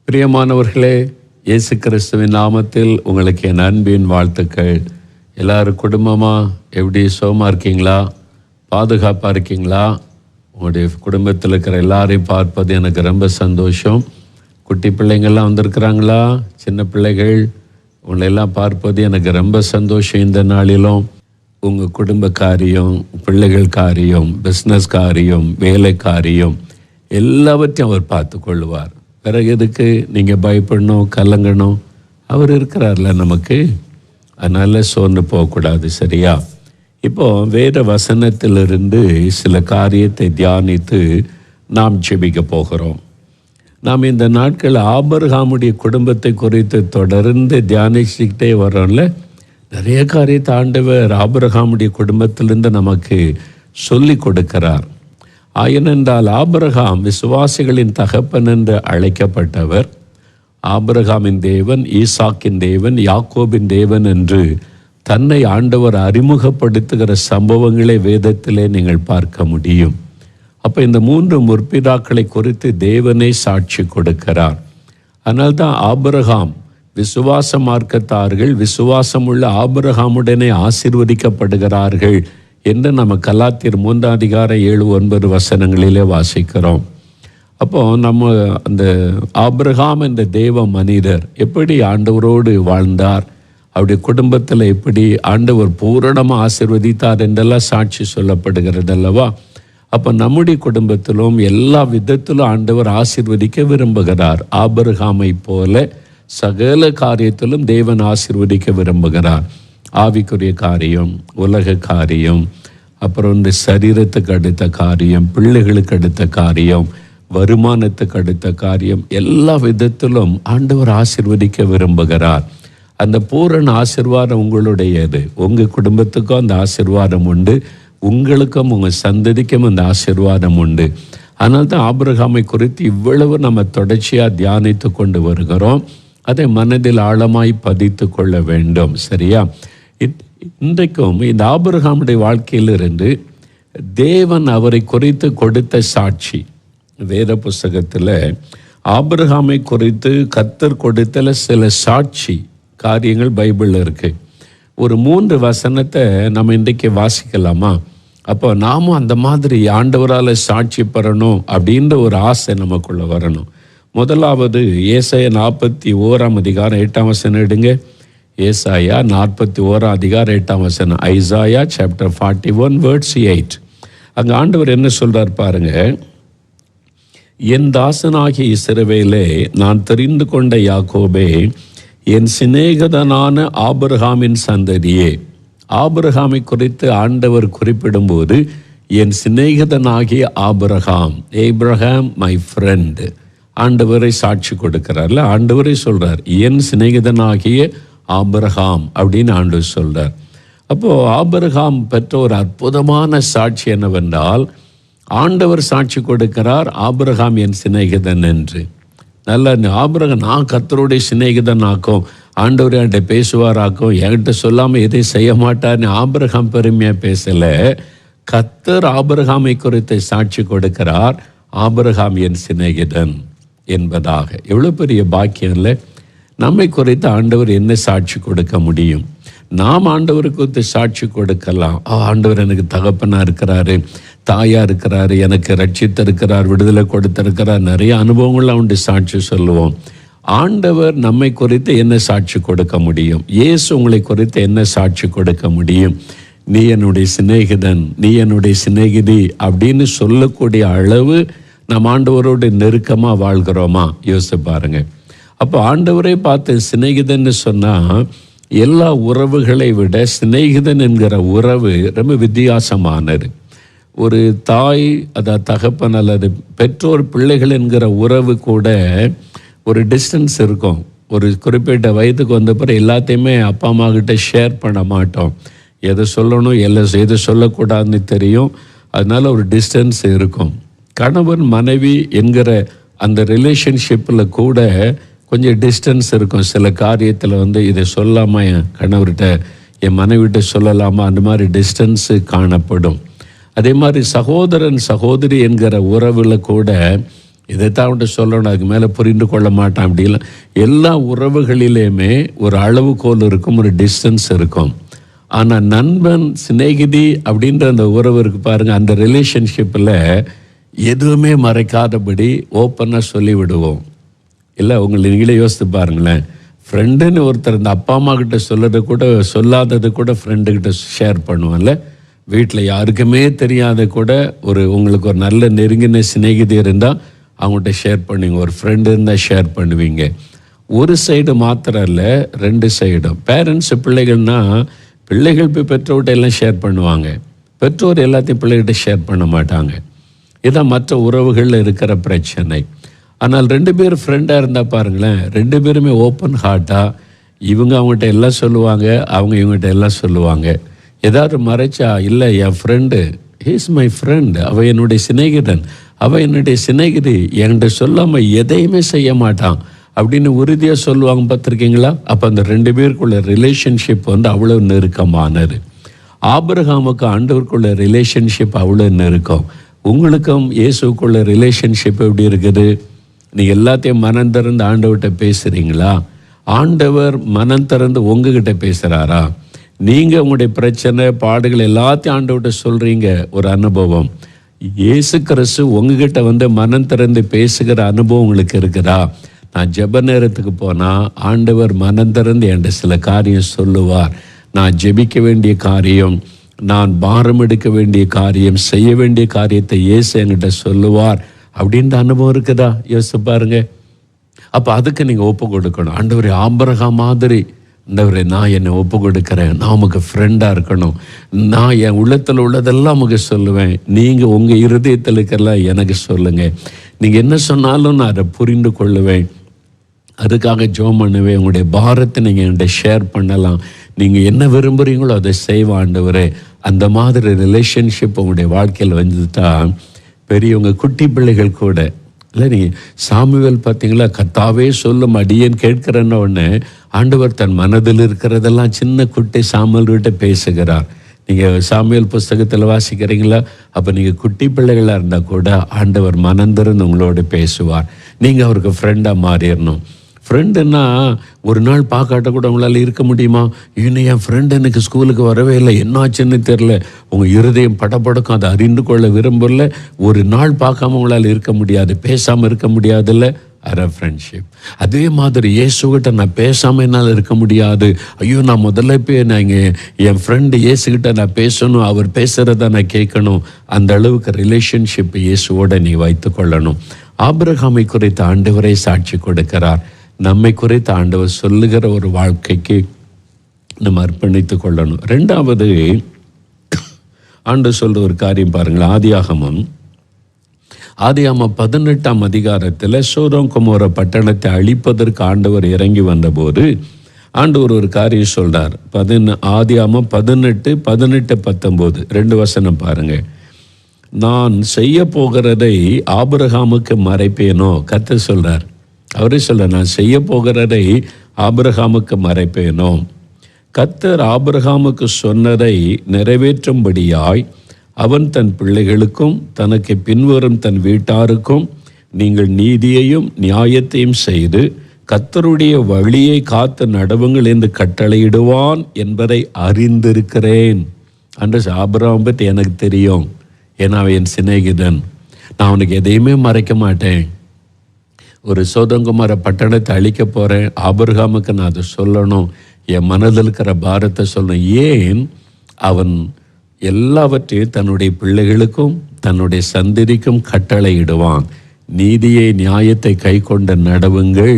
பிரியமானவர்களே, இயேசு கிறிஸ்துவின் நாமத்தில் உங்களுக்கு என் அன்பின் வாழ்த்துக்கள். எல்லாரும் குடும்பமாக எப்படி சுகமாக இருக்கீங்களா? பாதுகாப்பாக இருக்கீங்களா? உங்களுடைய குடும்பத்தில் இருக்கிற எல்லாரையும் பார்ப்பது எனக்கு ரொம்ப சந்தோஷம். குட்டி பிள்ளைங்கள்லாம் வந்திருக்கிறாங்களா? சின்ன பிள்ளைகள் உங்களெல்லாம் பார்ப்பது எனக்கு ரொம்ப சந்தோஷம். இந்த நாளிலும் உங்கள் குடும்ப காரியம், பிள்ளைகள் காரியம், பிஸ்னஸ் காரியம், வேலை காரியம் எல்லாவற்றையும் அவர் பார்த்து கொள்வார். பிறகு எதுக்கு நீங்கள் பயப்படணும், கலங்கணும்? அவர் இருக்கிறார்ல நமக்கு. அதனால் சோர்ந்து போகக்கூடாது, சரியா? இப்போது வேத வசனத்திலிருந்து சில காரியத்தை தியானித்து நாம் ஜெபிக்க போகிறோம். நாம் இந்த நாட்கள் ஆபிரகாமுடைய குடும்பத்தை குறித்து தொடர்ந்து தியானிச்சுக்கிட்டே வரோம்ல. நிறைய காரியத்தை ஆண்டவர் ஆபிரகாமுடைய குடும்பத்திலிருந்து நமக்கு சொல்லி கொடுக்கிறார். ஏனென்றால் ஆபிரகாம் விசுவாசிகளின் தகப்பன் என்று அழைக்கப்பட்டவர். ஆபிரகாமின் தேவன், ஈசாக்கின் தேவன், யாக்கோபின் தேவன் என்று தன்னை ஆண்டவர் அறிமுகப்படுத்துகிற சம்பவங்களை வேதத்திலே நீங்கள் பார்க்க முடியும். அப்போ இந்த 3 முற்பிதாக்களை குறித்து தேவனே சாட்சி கொடுக்கிறார். அதனால்தான் ஆபிரகாம் விசுவாச மார்க்கத்தார்கள் விசுவாசமுள்ள ஆபிரகாமுடனே ஆசீர்வதிக்கப்படுகிறார்கள் என்று நம்ம கலாத்தியர் 3:7-9 வசனங்களிலே வாசிக்கிறோம். அப்போது நம்ம அந்த ஆபிரகாம் என்ற தேவ மனிதர் எப்படி ஆண்டவரோடு வாழ்ந்தார், அவருடைய குடும்பத்தில் எப்படி ஆண்டவர் பூரணமாக ஆசீர்வதித்தார் என்றெல்லாம் சாட்சி சொல்லப்படுகிறது அல்லவா? அப்போ நம்முடைய குடும்பத்திலும் எல்லா விதத்திலும் ஆண்டவர் ஆசீர்வதிக்க விரும்புகிறார். ஆபிரகாமை போல சகல காரியத்திலும் தேவன் ஆசீர்வதிக்க விரும்புகிறார். ஆவிக்குரிய காரியம், உலக காரியம், அப்புறம் இந்த சரீரத்துக்கு அடுத்த காரியம், பிள்ளைகளுக்கு அடுத்த காரியம், வருமானத்துக்கு அடுத்த காரியம், எல்லா விதத்திலும் ஆண்டவர் ஆசீர்வதிக்க விரும்புகிறார். அந்த பூரண ஆசீர்வாதம் உங்களுடையது. உங்கள் குடும்பத்துக்கும் அந்த ஆசீர்வாதம் உண்டு, உங்களுக்கும் உங்கள் சந்ததிக்கும் அந்த ஆசீர்வாதம் உண்டு. அதனால தான் ஆபிரகாமை குறித்து இவ்வளவு நம்ம தொடர்ச்சியாக தியானித்து கொண்டு வருகிறோம். அதை மனதில் ஆழமாய் பதித்து கொள்ள வேண்டும், சரியா? இன்றைக்கும் இந்த ஆபிரகாமுடைய வாழ்க்கையிலிருந்து தேவன் அவரை குறித்து கொடுத்த சாட்சி வேத புஸ்தகத்தில் ஆபிரகாமை குறித்து கர்த்தர் கொடுத்த சில சாட்சி காரியங்கள் பைபிளில் இருக்குது. ஒரு 3 வசனத்தை நம்ம இன்றைக்கு வாசிக்கலாமா? அப்போ நாமும் அந்த மாதிரி ஆண்டவரால் சாட்சி பெறணும் அப்படின்ற ஒரு ஆசை நமக்குள்ளே வரணும். முதலாவது ஏசாயா 41:8 எடுங்க. ஏசாயா 41:8. Isaiah chapter 41:8. அங்கே ஆண்டவர் என்ன சொல்கிறார் பாருங்க. என் தாசனாகிய இஸ்ரவேலே, நான் தெரிந்து கொண்ட யாக்கோபே, என் சிநேகிதனான ஆபிரகாமின் சந்ததியே. ஆபிரகாமை குறித்து ஆண்டவர் குறிப்பிடும்போது என் சிநேகிதனாகிய ஆபிரகாம், ஏப்ரஹாம் மை ஃப்ரெண்ட், ஆண்டவரை சாட்சி கொடுக்கிறார்ல. ஆண்டவரை சொல்கிறார் என் சிநேகிதனாகிய ஆபிரகாம் அப்படின்னு ஆண்டவர் சொல்கிறார். அப்போது ஆபிரகாம் பெற்ற ஒரு அற்புதமான சாட்சி என்னவென்றால், ஆண்டவர் சாட்சி கொடுக்கிறார் ஆபிரகாம் என் சிநேகிதன் என்று. நல்ல ஆபிரகாம், நான் கர்த்தருடைய சிநேகிதன் ஆக்கும், ஆண்டவர் என்கிட்ட பேசுவாராக்கும், என்கிட்ட சொல்லாமல் எதையும் செய்ய மாட்டார்னு ஆபிரகாம் பெருமையாக பேசலை. கர்த்தர் ஆபிரகாமை குறித்து சாட்சி கொடுக்கிறார் ஆபிரகாம் என் சிநேகிதன் என்பதாக. எவ்வளோ பெரிய பாக்கியம் இல்லை? நம்மை குறித்து ஆண்டவர் என்ன சாட்சி கொடுக்க முடியும்? நாம் ஆண்டவர் குறித்து சாட்சி கொடுக்கலாம். ஆண்டவர் எனக்கு தகப்பனாக இருக்கிறாரு, தாயாக இருக்கிறாரு, எனக்கு ரட்சித்திருக்கிறார், விடுதலை கொடுத்திருக்கிறார், நிறைய அனுபவங்கள் அவனுடைய சாட்சி சொல்லுவோம். ஆண்டவர் நம்மை குறித்து என்ன சாட்சி கொடுக்க முடியும்? இயேசு உங்களை குறித்து என்ன சாட்சி கொடுக்க முடியும்? நீ என்னுடைய சிநேகிதன், நீ என்னுடைய சிநேகிதி அப்படின்னு சொல்லக்கூடிய அளவு நம் ஆண்டவரோடு நெருக்கமாக வாழ்கிறோமா? யோசித்து பாருங்க. அப்போ ஆண்டவரை பார்த்து சிநேகிதன்னு சொன்னால், எல்லா உறவுகளை விட சிநேகிதன் என்கிற உறவு ரொம்ப வித்தியாசமானது. ஒரு தாய், அதாவது தகப்பன் அல்லது பெற்றோர் பிள்ளைகள் என்கிற உறவு கூட ஒரு டிஸ்டன்ஸ் இருக்கும். ஒரு குறிப்பிட்ட வயதுக்கு வந்த பிறகு எல்லாத்தையுமே அப்பா அம்மா கிட்ட ஷேர் பண்ண மாட்டோம். எதை சொல்லணும், எதை சொல்லக்கூடாதுன்னு தெரியும். அதனால ஒரு டிஸ்டன்ஸ் இருக்கும். கணவன் மனைவி என்கிற அந்த ரிலேஷன்ஷிப்பில் கூட கொஞ்சம் டிஸ்டன்ஸ் இருக்கும். சில காரியத்தில் இதை சொல்லாமல் என் கணவர்கிட்ட, என் மனைவிட்ட சொல்லலாமா, அந்த மாதிரி டிஸ்டன்ஸு காணப்படும். அதே மாதிரி சகோதரன் சகோதரி என்கிற உறவில் கூட இதைத்தான் அவன்கிட்ட சொல்லணும், அதுக்கு மேலே புரிந்து கொள்ள மாட்டான். அப்படிலாம் எல்லா உறவுகளிலேயுமே ஒரு அளவுகோல் இருக்கும், ஒரு டிஸ்டன்ஸ் இருக்கும். ஆனால் நண்பன் சிநேகிதி அப்படின்ற அந்த உறவு இருக்கு பாருங்கள், அந்த ரிலேஷன்ஷிப்பில் எதுவுமே மறைக்காதபடி ஓப்பனாக சொல்லிவிடுவோம். இல்லை, உங்களை நீங்களே யோசித்து பாருங்களேன். ஃப்ரெண்டுன்னு ஒருத்தர் இந்த அப்பா அம்மா கிட்ட சொல்கிறது கூட, சொல்லாதது கூட ஃப்ரெண்டுக்கிட்ட ஷேர் பண்ணுவோம்ல. வீட்டில் யாருக்குமே தெரியாத கூட உங்களுக்கு ஒரு நல்ல நெருங்கின சிநேகிதி இருந்தால் அவங்கள்ட்ட ஷேர் பண்ணுவீங்க. ஒரு ஃப்ரெண்டு இருந்தால் ஷேர் பண்ணுவீங்க. ஒரு சைடு மாத்திரம் இல்லை, 2 சைடும். பேரண்ட்ஸு பிள்ளைகள் போய் பெற்றோர்கிட்ட எல்லாம் ஷேர் பண்ணுவாங்க, பெற்றோர் எல்லாத்தையும் பிள்ளைகிட்ட ஷேர் பண்ண மாட்டாங்க. இதான் மற்ற உறவுகளில் இருக்கிற பிரச்சனை. ஆனால் 2 பேர் ஃப்ரெண்டாக இருந்தால் பாருங்களேன், 2 பேருமே ஓப்பன் ஹார்ட்டாக இவங்க அவங்ககிட்ட எல்லாம் சொல்லுவாங்க, அவங்க இவங்ககிட்ட எல்லாம் சொல்லுவாங்க. ஏதாவது மறைச்சா, இல்லை என் ஃப்ரெண்டு, ஹீஸ் மை ஃப்ரெண்ட், அவள் என்னுடைய சிநேகிதன், அவள் என்னுடைய சிநேகிதி, என்கிட்ட சொல்லாமல் எதையுமே செய்ய மாட்டான் அப்படின்னு உறுதியாக சொல்லுவாங்க. பார்த்துருக்கீங்களா? அப்போ அந்த 2 பேருக்குள்ள ரிலேஷன்ஷிப் அவ்வளோ நெருக்கமானது. ஆபிரகாமுக்கு ஆண்டவருக்குள்ள ரிலேஷன்ஷிப் அவ்வளோ நெருக்கம். உங்களுக்கும் இயேசுக்குள்ள ரிலேஷன்ஷிப் எப்படி இருக்குது? நீங்கள் எல்லாத்தையும் மனம் திறந்து ஆண்டவர்கிட்ட பேசுகிறீங்களா? ஆண்டவர் மனம் திறந்து உங்ககிட்ட பேசுகிறாரா? நீங்கள் உங்களுடைய பிரச்சனை பாடுகள் எல்லாத்தையும் ஆண்டவர்கிட்ட சொல்கிறீங்க, ஒரு அனுபவம். இயேசு கிறிஸ்து உங்ககிட்ட மனம் திறந்து பேசுகிற அனுபவம் உங்களுக்கு இருக்குதா? நான் ஜெப நேரத்துக்கு போனால் ஆண்டவர் மனம் திறந்து என்கிட்ட சில காரியம் சொல்லுவார். நான் ஜெபிக்க வேண்டிய காரியம், நான் பாரம் எடுக்க வேண்டிய காரியம், செய்ய வேண்டிய காரியத்தை இயேசு என்கிட்ட சொல்லுவார் அப்படின்ற அனுபவம் இருக்குதா? யோசிச்சு பாருங்க. அப்போ அதுக்கு நீங்கள் ஒப்பு கொடுக்கணும். ஆண்டவரே, ஆபிரகாம் மாதிரி ஆண்டவரே, நான் என்னை ஒப்பு கொடுக்குறேன், நான் உமக்கு ஃப்ரெண்டாக இருக்கணும், நான் என் உள்ளத்தில் உள்ளதெல்லாம் உமக்கு சொல்லுவேன், நீங்கள் உங்கள் இருதயத்தில் இருக்கிறலாம் எனக்கு சொல்லுங்கள், நீங்கள் என்ன சொன்னாலும் நான் அதை புரிந்து கொள்ளுவேன், அதுக்காக ஜெபம் பண்ணுவேன், உங்களுடைய பாரத்தை நீங்கள் என்கிட்ட ஷேர் பண்ணலாம், நீங்கள் என்ன விரும்புகிறீங்களோ அதை செய்வேன் ஆண்டவரே. அந்த மாதிரி ரிலேஷன்ஷிப் உங்களுடைய வாழ்க்கையில் வந்துட்டா பெரியவங்க குட்டி பிள்ளைகள் கூட இல்லை. நீங்கள் சாமுவேல் பார்த்தீங்களா, கர்த்தாவே சொல்லும் அடியேன் கேட்கிறேன்ன உடனே ஆண்டவர் தன் மனதில் இருக்கிறதெல்லாம் சின்ன குட்டி சாமுவேல்கிட்ட பேசுகிறார். நீங்கள் சாமுவேல் புஸ்தகத்தில் வாசிக்கிறீங்களா? அப்போ நீங்கள் குட்டி பிள்ளைகளாக இருந்தால் கூட ஆண்டவர் மனந்திறந்து உங்களோட பேசுவார். நீங்கள் அவருக்கு ஃப்ரெண்டாக மாறிடணும். ஃப்ரெண்டுன்னா ஒரு நாள் பார்க்காட்ட கூட உங்களால் இருக்க முடியுமா? இன்னும் என் ஃப்ரெண்டு எனக்கு ஸ்கூலுக்கு வரவே இல்லை, என்னாச்சுன்னு தெரில, உங்கள் இருதயம் படப்படக்கும், அதை அறிந்து கொள்ள விரும்பல. ஒரு நாள் பார்க்காம உங்களால் இருக்க முடியாது, பேசாமல் இருக்க முடியாதுல்ல, அரை ஃப்ரெண்ட்ஷிப். அதே மாதிரி இயேசுகிட்ட நான் பேசாமல் என்னால் இருக்க முடியாது, ஐயோ நான் முதல்ல போய் என் ஃப்ரெண்டு இயேசுகிட்ட நான் பேசணும், அவர் பேசுகிறத நான் கேட்கணும். அந்த அளவுக்கு ரிலேஷன்ஷிப் இயேசுவோட நீ வைத்து கொள்ளணும். ஆபிரகாமை குறித்த ஆண்டவரை சாட்சி கொடுக்கிறார். நம்மை குறித்து ஆண்டவர் சொல்லுகிற ஒரு வாழ்க்கைக்கு நம்ம அர்ப்பணித்து கொள்ளணும். 2வது ஆண்டவர் சொல்ற ஒரு காரியம் பாருங்கள். ஆதியாகமம் 18ஆம் அதிகாரத்தில் சோதோம் கொமோரா பட்டணத்தை அழிப்பதற்கு ஆண்டவர் இறங்கி வந்தபோது ஆண்டவர் ஒரு காரியம் சொல்றார். ஆதியாகமம் 18:19 2 வசனம் பாருங்க. நான் செய்ய போகிறதை ஆபிரகாமுக்கு மறைப்பேனோ? கர்த்தர் சொல்றார். அவரே சொல்ல, நான் செய்ய போகிறதை ஆபிரகாமுக்கு மறைப்பேனோ? கர்த்தர் ஆபிரகாமுக்கு சொன்னதை நிறைவேற்றும்படியாய் அவன் தன் பிள்ளைகளுக்கும் தனக்கு பின்வரும் தன் வீட்டாருக்கும் நீங்கள் நீதியையும் நியாயத்தையும் செய்து கர்த்தருடைய வழியை காத்து நடவுங்கள் என்று கட்டளையிடுவான் என்பதை அறிந்திருக்கிறேன். அன்று ஆபிரகாம் பற்றி எனக்கு தெரியும், ஏன்னா அவன் என் சிநேகிதன், நான் அவனுக்கு எதையுமே மறைக்க மாட்டேன். ஒரு சோதோம் பட்டணத்தை அழிக்க போகிறேன், ஆபிரகாமுக்கு நான் அதை சொல்லணும், என் மனதில் இருக்கிற பாரத்தை சொல்லணும். ஏன்? அவன் எல்லாவற்றையும் தன்னுடைய பிள்ளைகளுக்கும் தன்னுடைய சந்ததிக்கும் கட்டளையிடுவான். நீதியை நியாயத்தை கை கொண்ட நடவுங்கள்,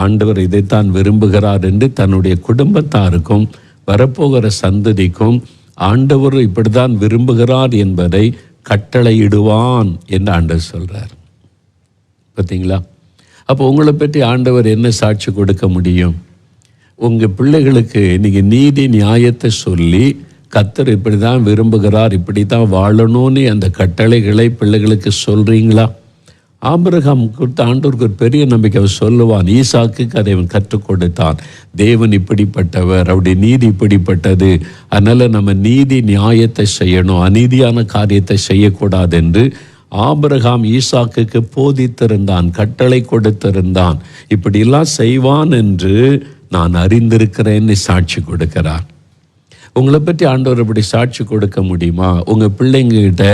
ஆண்டவர் இதைத்தான் விரும்புகிறார் என்று தன்னுடைய குடும்பத்தாருக்கும் வரப்போகிற சந்ததிக்கும் ஆண்டவர் இப்படித்தான் விரும்புகிறார் என்பதை கட்டளையிடுவான் என்று ஆண்டவர் சொல்கிறார். பார்த்தீங்களா? அப்போ உங்களை பற்றி ஆண்டவர் என்ன சாட்சி கொடுக்க முடியும்? உங்கள் பிள்ளைகளுக்கு நீங்கள் நீதி நியாயத்தை சொல்லி கர்த்தர் இப்படி தான் விரும்புகிறார், இப்படி தான் வாழணும்னு அந்த கட்டளைகளை பிள்ளைகளுக்கு சொல்கிறீங்களா? ஆபிரகாம் கொடுத்த ஆண்டவருக்கு ஒரு பெரிய நம்பிக்கை. அவர் சொல்லுவான், ஈசாக்குக்கு அதை அவன் கற்றுக் கொடுத்தான். தேவன் இப்படிப்பட்டவர், அவருடைய நீதி இப்படிப்பட்டது, அதனால் நம்ம நீதி நியாயத்தை செய்யணும், அநீதியான காரியத்தை செய்யக்கூடாது என்று ஆபிரகாம் ஈசாக்குக்கு போதித்திருந்தான், கட்டளை கொடுத்திருந்தான், இப்படியெல்லாம் செய்வான் என்று நான் அறிந்திருக்கிறேன்னு சாட்சி கொடுக்கிறார். உங்களை பற்றி ஆண்டவர் இப்படி சாட்சி கொடுக்க முடியுமா? உங்கள் பிள்ளைங்ககிட்ட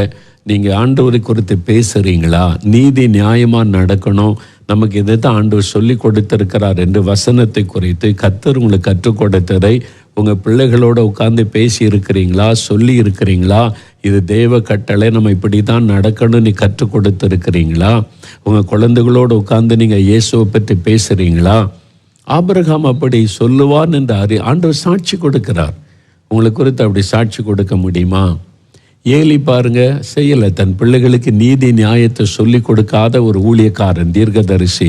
நீங்கள் ஆண்டவரை குறித்து பேசுகிறீங்களா? நீதி நியாயமாக நடக்கணும், நமக்கு இதை தான் ஆண்டவர் சொல்லி கொடுத்திருக்கிறார் என்று வசனத்தை குறித்து கர்த்தர் உங்களுக்கு கற்றுக் கொடுத்ததை உங்கள் பிள்ளைகளோடு உட்கார்ந்து பேசி இருக்கிறீங்களா? சொல்லி இருக்கிறீங்களா? இது தேவ கட்டளை, நம்ம இப்படி தான் நடக்கணும் நீ கற்றுக் கொடுத்துருக்கிறீங்களா? உங்கள் குழந்தைகளோடு உட்கார்ந்து நீங்கள் இயேசுவை பற்றி பேசுகிறீங்களா? ஆபிரகாம் அப்படி சொல்லுவான் என்று ஆண்டவர் சாட்சி கொடுக்கிறார். உங்களை குறித்து அப்படி சாட்சி கொடுக்க முடியுமா? ஏலி பாருங்க, செய்யலை. தன் பிள்ளைகளுக்கு நீதி நியாயத்தை சொல்லி கொடுக்காத ஒரு ஊழியக்காரன், தீர்க்கதரிசி.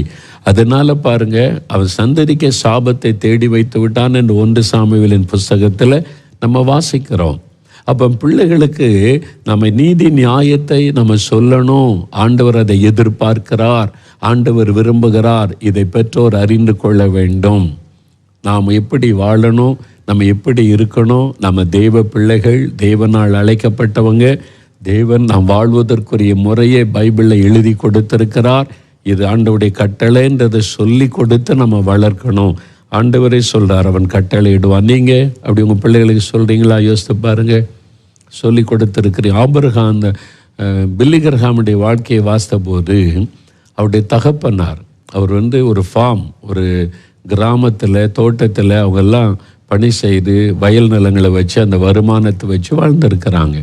அதனால பாருங்க, அவன் சந்ததிக்க சாபத்தை தேடி வைத்து விட்டான் என்று 1 சாமுவேலின் புஸ்தகத்தில் நம்ம வாசிக்கிறோம். அப்போ பிள்ளைகளுக்கு நம்ம நீதி நியாயத்தை நம்ம சொல்லணும். ஆண்டவர் அதை எதிர்பார்க்கிறார், ஆண்டவர் விரும்புகிறார். இதை பெற்றோர் அறிந்து கொள்ள வேண்டும். நாம் எப்படி வாழணும், நம்ம எப்படி இருக்கணும், நம்ம தெய்வ பிள்ளைகள், தேவனால் அழைக்கப்பட்டவங்க. தேவன் நாம் வாழ்வதற்குரிய முறையை பைபிளில் எழுதி கொடுத்திருக்கிறார். இது ஆண்டவருடைய கட்டளைன்றதை சொல்லி கொடுத்து நம்ம வளர்க்கணும். ஆண்டவரே சொல்கிறார், அவன் கட்டளை இடுவான். நீங்கள் அப்படி உங்கள் பிள்ளைகளுக்கு சொல்கிறீங்களா? யோசித்து பாருங்கள். சொல்லி கொடுத்துருக்கிறீங்க. ஆபிரகாம் அந்த பில்லிகிரஹாமுடைய வாழ்க்கையை வாசித்த போது அவருடைய தகப்பனார், அவர் ஒரு ஃபார்ம், ஒரு கிராமத்தில் தோட்டத்தில் அவங்கெல்லாம் பணி செய்து வயல் நிலங்களை வச்சு அந்த வருமானத்தை வச்சு வாழ்ந்திருக்கிறாங்க.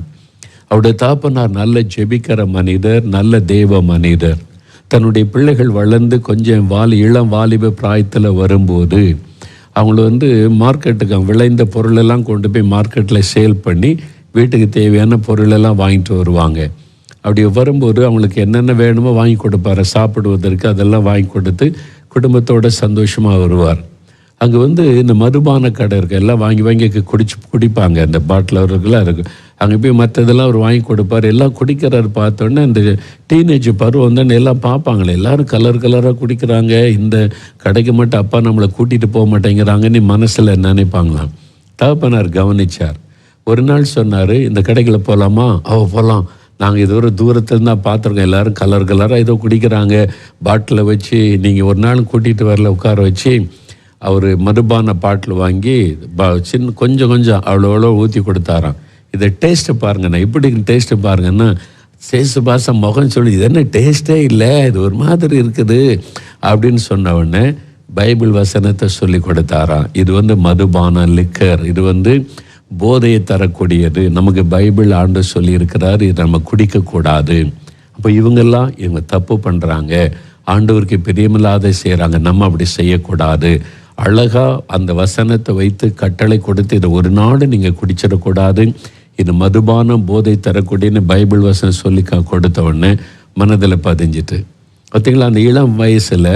அவருடைய தகப்பனார் நல்ல ஜெபிக்கிற மனிதர், நல்ல தேவ மனிதர். தன்னுடைய பிள்ளைகள் வளர்ந்து கொஞ்சம் இளம் வாலிப பிராயத்தில் வரும்போது அவங்கள மார்க்கெட்டுக்கு விளைந்த பொருளெல்லாம் கொண்டு போய் மார்க்கெட்டில் சேல் பண்ணி வீட்டுக்கு தேவையான பொருளெல்லாம் வாங்கிட்டு வருவாங்க. அப்படி வரும்போது அவங்களுக்கு என்னென்ன வேணுமோ வாங்கி கொடுப்பாரு, சாப்பிடுவதற்கு அதெல்லாம் வாங்கி கொடுத்து குடும்பத்தோடு சந்தோஷமாக வருவார். அங்கே இந்த மதுபான கடை இருக்குது, எல்லாம் வாங்கி வாங்கி குடிப்பாங்க. அந்த பாட்டில் அவர்களாக இருக்குது. அங்கே போய் மற்றதெல்லாம் அவர் வாங்கி கொடுப்பார். எல்லாம் குடிக்கிறாரு. பார்த்தோன்னே இந்த டீனேஜ் பருவம் தான் எல்லாம் பார்ப்பாங்களே, எல்லோரும் கலர் கலராக குடிக்கிறாங்க, இந்த கடைக்கு மட்டும் அப்பா நம்மளை கூட்டிகிட்டு போக மாட்டேங்கிறாங்கன்னு மனசில் நினைப்பாங்களாம். தகப்பனார் கவனித்தார். ஒரு நாள் சொன்னார், இந்த கடைகளை போகலாமா? போகலாம், நாங்கள் இது ஒரு தூரத்தில் தான் பார்த்துருக்கோம், எல்லோரும் கலர் கலராக ஏதோ குடிக்கிறாங்க, பாட்டிலை வச்சு நீங்கள் ஒரு நாள் கூட்டிகிட்டு வரல உட்கார வச்சு அவர் மதுபான பாட்டில் வாங்கி கொஞ்சம் அவ்வளோ ஊற்றி கொடுத்தாராம். இதை டேஸ்ட்டு பாருங்கண்ணா, எப்படி டேஸ்ட்டு பாருங்கன்னா, டேஸ்ட்டு பாசம் முகம் சொல்லி, இது என்ன டேஸ்ட்டே இல்லை, இது ஒரு மாதிரி இருக்குது அப்படின்னு சொன்ன உடனே பைபிள் வசனத்தை சொல்லி கொடுத்தாராம். இது மதுபான லிக்கர், இது போதையை தரக்கூடியது. நமக்கு பைபிள் ஆண்டு சொல்லியிருக்கிறார், இது நம்ம குடிக்கக்கூடாது. அப்போ இவங்க தப்பு பண்ணுறாங்க, ஆண்டவருக்கு பிரியமில்லாத செய்கிறாங்க, நம்ம அப்படி செய்யக்கூடாது. அழகாக அந்த வசனத்தை வைத்து கட்டளை கொடுத்து, இதை ஒரு நாடு நீங்கள் குடிச்சிடக்கூடாது, இது மதுபானம் போதை தரக்கூடியன்னு பைபிள் வசனம் சொல்லி கொடுத்த உடனே மனதில் பதிஞ்சிட்டு. பார்த்தீங்களா, அந்த இளம் வயசில்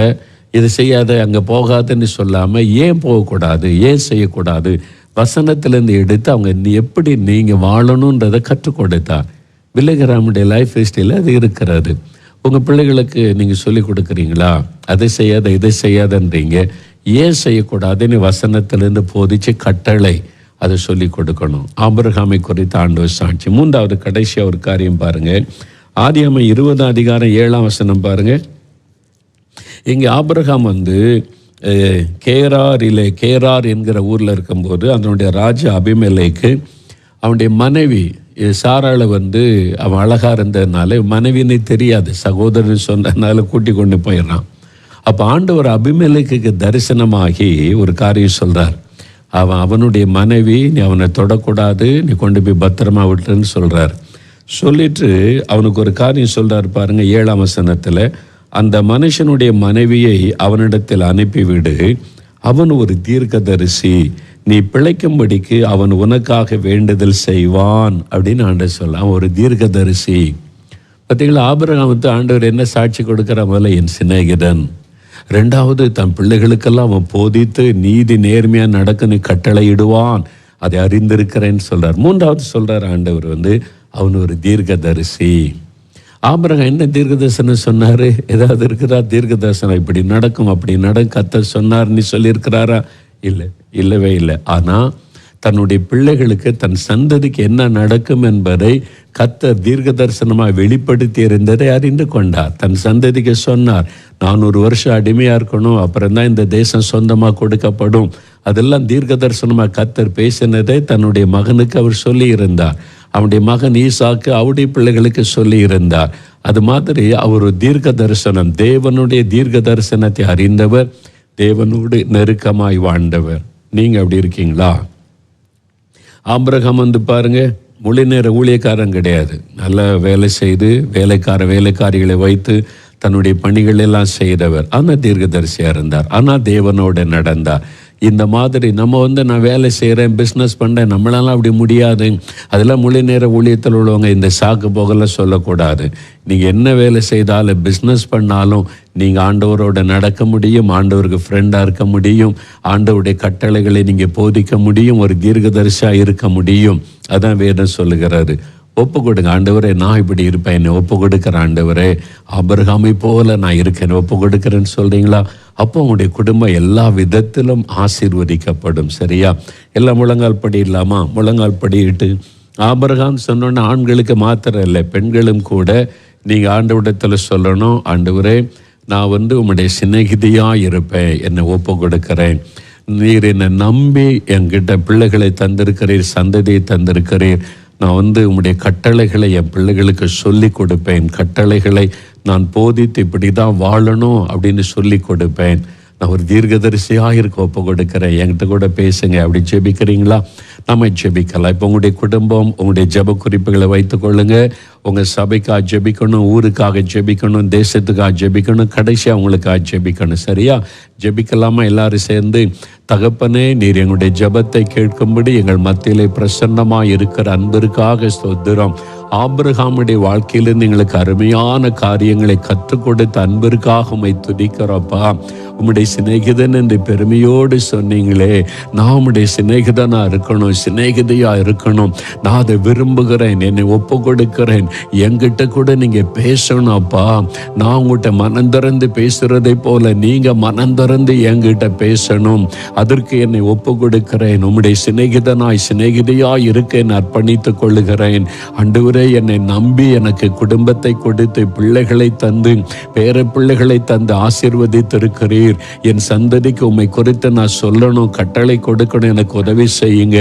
இது செய்யாத அங்கே போகாதுன்னு சொல்லாமல் ஏன் போகக்கூடாது, ஏன் செய்யக்கூடாது, வசனத்திலேருந்து எடுத்து அவங்க எப்படி நீங்கள் வாழணுன்றதை கற்றுக் கொடுத்தார். பில்லிகிரஹாமுடைய லைஃப் ஸ்டைலில் அது இருக்கிறது. உங்கள் பிள்ளைகளுக்கு நீங்கள் சொல்லிக் கொடுக்குறீங்களா? அதை செய்யாத இதை செய்யாதன்றீங்க, ஏன் செய்யக்கூடாதுன்னு வசனத்திலேருந்து போதிச்சு கட்டளை அதை சொல்லி கொடுக்கணும். ஆபிரகாமை குறித்து ஆண்டவர் சாட்சி. 3வது கடைசியாக ஒரு காரியம் பாருங்கள். ஆதியாகமம் 20:7 பாருங்கள். இங்கே ஆபிரகாம் கேரார் என்கிற ஊரில் இருக்கும்போது அதனுடைய ராஜா அபிமெலேக்கு அவனுடைய மனைவி சாராளை அவன் அழகாக இருந்ததுனால மனைவின்னு தெரியாது, சகோதரன் சொன்னதுனால கூட்டி கொண்டு போயிடறான். அப்போ ஆண்டவர் அபிமெலேக்குக்கு தரிசனமாகி ஒரு காரியம் சொல்கிறார். அவனுடைய மனைவி, நீ அவனை தொடக்கூடாது, நீ கொண்டு போய் பத்திரமா விட்டுன்னு சொல்கிறார். சொல்லிட்டு அவனுக்கு ஒரு காரியம் சொல்கிறார் பாருங்க. 7ஆம் வசனத்தில், அந்த மனுஷனுடைய மனைவியை அவனிடத்தில் அனுப்பிவிடு, அவன் ஒரு தீர்க்கதரிசி, நீ பிழைக்கும்படிக்கு அவன் உனக்காக வேண்டுதல் செய்வான் அப்படின்னு ஆண்டவர் சொல்ல. அவன் ஒரு தீர்க்கதரிசி. பார்த்தீங்களா, ஆபிரகாமுக்கு ஆண்டவர் என்ன சாட்சி கொடுக்குற? முதல்ல என் சிநேகிதன். 2வது, தன் பிள்ளைகளுக்கெல்லாம் அவன் போதித்து நீதி நேர்மையாக நடக்க நீ கட்டளை இடுவான், அதை அறிந்திருக்கிறேன்னு சொல்கிறார். 3வது சொல்கிறார் ஆண்டவர் அவன் ஒரு தீர்க்கதரிசி. ஆபிரகாம் என்ன தீர்க்கதரிசனம் சொன்னார்? ஏதாவது இருக்கிறா தீர்க்கதரிசனம் இப்படி நடக்கும் அப்படி நடக்கும் கர்த்தர் சொன்னார் நீ சொல்லியிருக்கிறாரா? இல்லவே இல்லை. ஆனால் தன்னுடைய பிள்ளைகளுக்கு தன் சந்ததிக்கு என்ன நடக்கும் என்பதை கர்த்தர் தீர்க்க தரிசனமாக வெளிப்படுத்தி இருந்ததை அறிந்து கொண்டார். தன் சந்ததிக்கு சொன்னார், 400 வருஷம் அடிமையாக இருக்கணும், அப்புறம்தான் இந்த தேசம் சொந்தமாக கொடுக்கப்படும். அதெல்லாம் தீர்க்க தரிசனமாக கர்த்தர் பேசினதை தன்னுடைய மகனுக்கு அவர் சொல்லி இருந்தார். அவனுடைய மகன் ஈசாக்கு அவருடைய பிள்ளைகளுக்கு சொல்லி இருந்தார். அது மாதிரி அவர் தீர்க்க தரிசனம், தேவனுடைய தீர்க்க தரிசனத்தை அறிந்தவர், தேவனோடு நெருக்கமாய் வாழ்ந்தவர். நீங்க அப்படி இருக்கீங்களா? ஆபிரகாம் பாருங்க, முழு நேர ஊழியக்காரன் கிடையாது. நல்லா வேலை செய்து வேலைக்காரிகளை வைத்து தன்னுடைய பணிகள் எல்லாம் செய்தவர். ஆனால் தீர்க்கதரிசியாக இருந்தார். ஆனால் தேவனோடு நடந்தார். இந்த மாதிரி நம்ம நான் வேலை செய்கிறேன், பிஸ்னஸ் பண்ணுறேன், நம்மளால அப்படி முடியாது, அதெல்லாம் முழு நேர ஊழியத்தில் உள்ளவங்க இந்த சாக்கு போகலாம் சொல்லக்கூடாது. நீங்கள் என்ன வேலை செய்தாலும் பிஸ்னஸ் பண்ணாலும் நீங்கள் ஆண்டவரோட நடக்க முடியும், ஆண்டவருக்கு ஃப்ரெண்டாக இருக்க முடியும், ஆண்டவருடைய கட்டளைகளை நீங்கள் போதிக்க முடியும், ஒரு தீர்க்கதரிசியாக இருக்க முடியும். அதான் வேதம் சொல்லுகிறாரு. ஒப்பு கொடுங்க, ஆண்டவரே நான் இப்படி இருப்பேன், என்னை ஒப்பு கொடுக்குற ஆண்டவரே, ஆபிரகாமை போல நான் இருக்கேன், ஒப்பு கொடுக்குறேன்னு சொல்கிறீங்களா? அப்போ உங்களுடைய குடும்பம் எல்லா விதத்திலும் ஆசீர்வதிக்கப்படும். சரியா? எல்லாம் முழங்கால் படி இல்லாமா? முழங்கால் படிட்டு ஆபிரகாம் சொன்னோன்னா ஆண்களுக்கு மாத்திரம் இல்லை, பெண்களும் கூட நீங்கள் ஆண்டவரிடத்தில் சொல்லணும், ஆண்டவரே நான் உம்முடைய சிநேகிதியாக இருப்பேன், என்னை ஒப்பு கொடுக்கிறேன். நீர் என்னை நம்பி என்கிட்ட பிள்ளைகளை தந்திருக்கிறீர், சந்ததியை தந்திருக்கிறீர். நான் உம்முடைய கட்டளைகளை என் பிள்ளைகளுக்கு சொல்லி கொடுப்பேன், கட்டளைகளை நான் போதித்து இப்படி தான் வாழணும் அப்படின்னு சொல்லி கொடுப்பேன். நான் ஒரு தீர்க்கதரிசியாக இருக்க ஒப்பு கொடுக்கிறேன், என்கிட்ட கூட பேசுங்க. அப்படி ஜெபிக்கிறீங்களா? நம்ம ஜெபிக்கலாம். இப்போ உங்களுடைய குடும்பம், உங்களுடைய ஜெப குறிப்புகளை வைத்துக்கொள்ளுங்க. உங்கள் சபைக்காக ஜெபிக்கணும், ஊருக்காக ஜெபிக்கணும், தேசத்துக்காக ஜெபிக்கணும், கடைசியாக அவங்களுக்காக ஜெபிக்கணும். சரியா? ஜெபிக்கலாமா? எல்லாரும் சேர்ந்து, தகப்பனே நீர் எங்களுடைய ஜெபத்தை கேட்கும்படி எங்கள் மத்தியிலே பிரசன்னமாக இருக்கிற அன்பிற்காக ஸ்தோத்திரம். ஆபிரகாமுடைய வாழ்க்கையிலிருந்து எங்களுக்கு அருமையான காரியங்களை கற்றுக் கொடுத்த அன்பிற்காக உம்மை துதிக்கிறோப்பா. உம்முடைய சிநேகிதன் என்று பெருமையோடு சொன்னீங்களே, நான் உம்முடைய சிநேகிதனா இருக்கணும், சிநேகிதையா இருக்கணும், நான் அதை விரும்புகிறேன், என்னை ஒப்பு கொடுக்கிறேன், என்கிட்ட கூட நீங்க பேசணும் அப்பா. நான் உங்கள்கிட்ட மனம் திறந்து பேசுறதை போல நீங்க மனம் திறந்து என்கிட்ட பேசணும். அதற்கு என்னை ஒப்பு கொடுக்கிறேன். உம்முடைய சிநேகிதனாய் சிநேகிதையாய் இருக்க என்னை அர்ப்பணித்துக் கொள்ளுகிறேன். ஆண்டவரே, என்னை நம்பி எனக்கு குடும்பத்தை கொடுத்து பிள்ளைகளை தந்து பேர பிள்ளைகளை தந்து ஆசீர்வதித்திருக்கிறீர். என் சந்ததிக்கு உம்மை குறித்து நான் சொல்லணும், கட்டளை கொடுக்கணும், எனக்கு உதவி செய்யுங்க.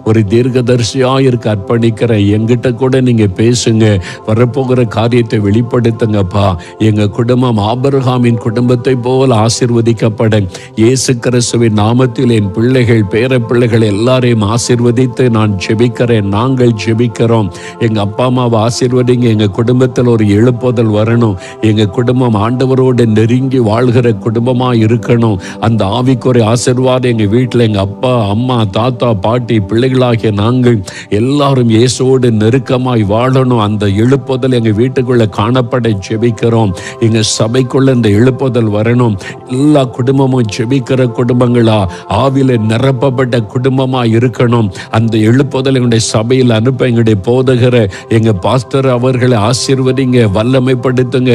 ஒரு தீர்க்கதரிசியாக இருக்க அர்ப்பணிக்கிறேன். என்கிட்ட கூட நீங்க பேசுங்க, வரப்போகிற காரியத்தை வெளிப்படுத்துங்கப்பா. எங்க குடும்பம் ஆபிரகாமின் குடும்பத்தை போல ஆசீர்வதிக்கப்பட இயேசு கிறிஸ்துவின் நாமத்தில் என் பிள்ளைகள் பேர பிள்ளைகள் எல்லாரையும் ஆசீர்வதித்து நான் ஜெபிக்கிறேன். நாங்கள் ஜெபிக்கிறோம். எங்க அப்பா அம்மாவை ஆசீர்வதிங்க. எங்க குடும்பத்தில் ஒரு எழுப்புதல் வரணும். எங்க குடும்பம் ஆண்டவரோடு நெருங்கி வாழ்கிற குடும்பமா இருக்கணும். அந்த ஆவிக்குறை ஆசீர்வாதம் எங்க வீட்டில் எங்க அப்பா அம்மா தாத்தா பாட்டி பிள்ளைகளாகிய நாங்கள் எல்லாரும் இயேசுவோடு நெருக்கமாய் வாழணும். அந்த எழுப்புதல் எங்க வீட்டுக்குள்ள காணப்பட ஜெபிக்கிறோம். எங்க சபைக்குள்ள இந்த எழுப்புதல் வரணும். எல்லா குடும்பமும் ஜெபிக்கிற குடும்பங்களா, ஆவில நிரப்பப்பட்ட குடும்பமா இருக்கணும். அந்த எழுப்புதல் எங்களுடைய சபையில் அனுப்ப எங்களுடைய போதகர எங்க பாஸ்டர் அவர்களை ஆசீர்வதிங்க, வல்லமைப்படுத்துங்க.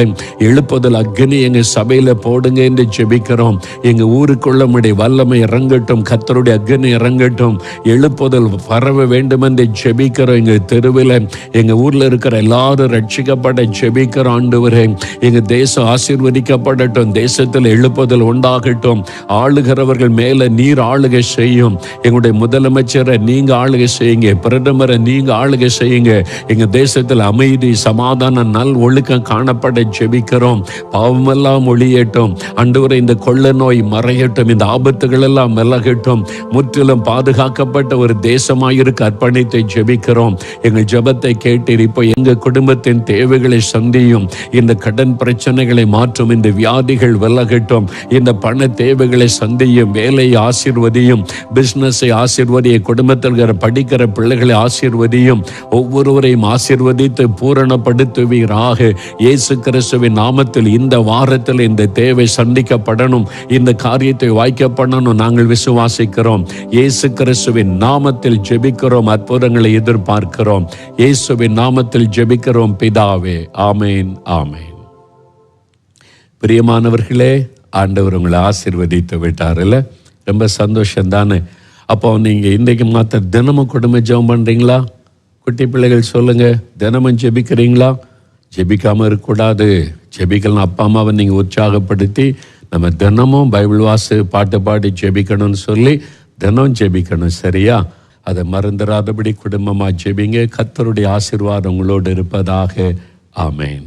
எழுப்புதல் அக்னி எங்க சபையில போடுங்க என்று ஜெபிக்கிறோம். எங்க ஊருக்குள்ள நம்முடைய வல்லமை இறங்கட்டும், கர்த்தருடைய அக்னி இறங்கட்டும், எழுப்புதல் பரவ வேண்டும் என்று ஜெபிக்கிறோம். எங்க தெருவில் எங்க ஊர்ல இருக்கிற எல்லாரும் ரட்சிக்கப்பட ஜெபிக்கிற ஆண்டவரே, எங்க தேசம் ஆசீர்வதிக்கப்படட்டும், தேசத்தில் எழுப்புதல் உண்டாகட்டும். ஆளுகிறவர்கள் மேல நீர் ஆளுகை செய்யும். எங்களுடைய முதலமைச்சரை நீங்க ஆளுகை செய்யுங்க, பிரதமரை நீங்க ஆளுகை செய்யுங்க. எங்க தேசத்தில் அமைதி சமாதான நல் ஒழுக்கம் காணப்பட ஜெபிக்கிறோம். பாவமெல்லாம் ஒழியட்டும் ஆண்டவரே, இந்த கொள்ள நோய் மறையட்டும், இந்த ஆபத்துகள் எல்லாம் விலகட்டும், முற்றிலும் பாதுகாக்கப்பட்ட ஒரு தேசமாயிருக்க அர்ப்பணித்தை ஜெபிக்கிறோம். எங்கள் ஜெபத்தை கேட்டீர். இப்போ எங்க குடும்பத்தின் தேவைகளை சந்தியும், இந்த கடன் பிரச்சனைகளை மாற்றும், இந்த வியாதிகள் விலகட்டும், இந்த பண தேவைகளை சந்தியும், வேலையை ஆசீர்வதியும், பிசினஸை ஆசீர்வதிய, குடும்பத்தில் படிக்கிற பிள்ளைகளை ஆசீர்வதியும், ஒவ்வொருவரையும் ஆசீர்வதித்து பூரணப்படுத்துவீராக. இயேசு கிறிஸ்துவின் நாமத்தில் இந்த வாரத்தில் இந்த தேவை சந்திக்கப்படணும், இந்த காரியத்தை வாய்க்கப்படணும் நாங்கள் விசுவாசிக்கிறோம். இயேசு கிறிஸ்துவின் நாமத்தில் ஜெபிக்கிறோம், அற்புதங்களை எதிர்பார்க்கிறோம். இயேசுவின் நாமத்தில் ஜெபிக்கிறோம் பிதாவே. ஆமேன், ஆமேன். பிரியமானவர்களே, ஆண்டவர் உங்களை ஆசீர்வதித்து விட்டார்ல, ரொம்ப சந்தோஷம் தானே? அப்போ நீங்கள் இன்றைக்கு மாற்ற தினமும் குடும்ப ஜெபம் பண்ணுறீங்களா? குட்டி பிள்ளைகள் சொல்லுங்கள், தினமும் ஜெபிக்கிறீங்களா? ஜெபிக்காமல் இருக்கக்கூடாது. ஜெபிக்கலாம். அப்பா அம்மாவை நீங்கள் உற்சாகப்படுத்தி நம்ம தினமும் பைபிள் வாசு பாட்டு பாடி ஜெபிக்கணும்னு சொல்லி தினம் ஜெபிக்கணும். சரியா? அதை மறந்துடாதபடி குடும்பமாக ஜெபிங்க. கர்த்தருடைய ஆசீர்வாதம் உங்களோடு இருப்பதாக. ஆமேன்.